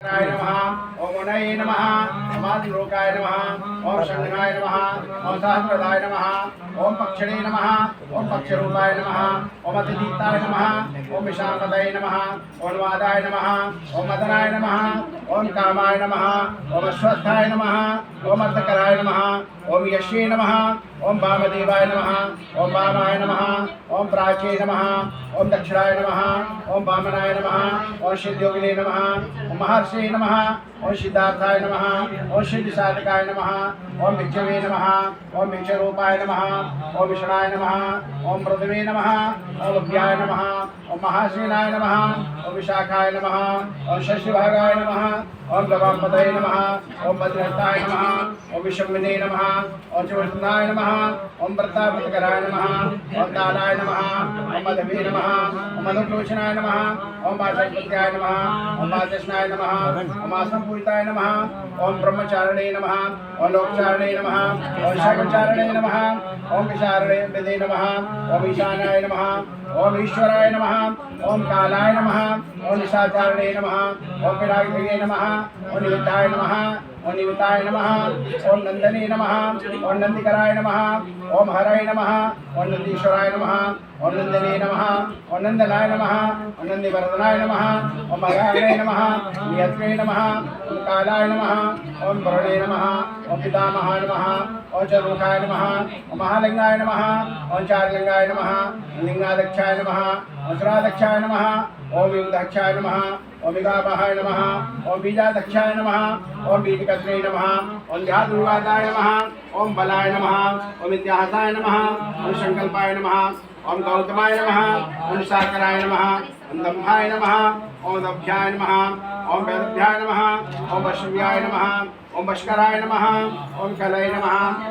ओम उनये नमः ओम आदिलोकाय नमः ओम शंखनाय नमः ओम सहस्रदाय नमः ओम पक्षिणे नमः ओम पक्षरूपाय नमः ओम अतिदीप्ताय नमः ओम विशालपतये नमः ओम वादाय नमः ओम मदनाय नमः ओम कामाय नमः ओम अश्वस्थाय नमः ओम अर्थकराय नमः ओम यश्वे नमः ओम वामदेवाय नमः ओम वामाय नमः ओम प्राचे नमः ओम दक्षिणाय नमः ओम वामनाय नमः ओम सिद्धयोगिने नमः ओम महर्षि नमः ओम सिद्धार्थाय नमः ओम सिद्धिसाधकाय नमः ओम भिक्षवे नमः ओम भिक्षरूपाय नमः ओम विष्णाय नमः ओम पृथ्वे नमः ओम अभ्याय नमः ओम महासेनाय नमः ओम विशाखाय नमः ओम शशिभागाय नमः ओम गवापतये नमः ओम भद्रहस्ताय नमः ओम विषम्मिने नमः ओम चतुर्थनाय नमः ओम प्रतापकराय नमः ओम दानाय नमः ओम मधवे नमः ओम मधुलोचनाय नमः ओम वाचस्पत्याय नमः ओम वाचस्नाय नमः ओम आसनपूजिताय नमः ओम ब्रह्मचारिणे नमः ओम लोकचारिणे नमः ओम शैवचारिणे नमः ओम विचारणे विदे नमः ओम ईशानाय नमः ओम ईश्वराय नमः ओम कालाय नमः ओम निशाचारिणे नमः ओम विरागिणे नमः ओम निमित्ताय नमः ओम निमित्ताय नमः ओम नंदने नमः ओम नंदिकराय नमः ओम हराय नमः ओम नंदीश्वराय नमः ओम नंदने नमः ओम नंदनाय नमः ओम नंदीवर्धनाय नमः ओम मगाय नमः नियत्रे नमः ओम कालाय नमः ओम वरुणे नमः ओम पितामहाय नमः ओम चरुखाय नमः ओम महालिंगाय नमः ओम चारलिंगाय नमः लिंगाध्यक्षाय नमः ओम श्राध्यक्षाय नमः ओम युगदक्षाय नमः ओम विगापहाय नमः ओम बीजाध्यक्षाय नमः ओम बीजकर्णे नमः ओम ध्यातुर्वादाय नमः ओम बलाय नमः ओम इतिहासाय नमः ओम संकल्पाय नमः ओम गौतमाय नमः ओम साकराय नमः ओम दम्भाय नमः ओम दभ्याय नमः ओम वेदभ्याय नमः ओम वैष्णव्याय नमः ओम वष्कराय नमः ओम कलये नमः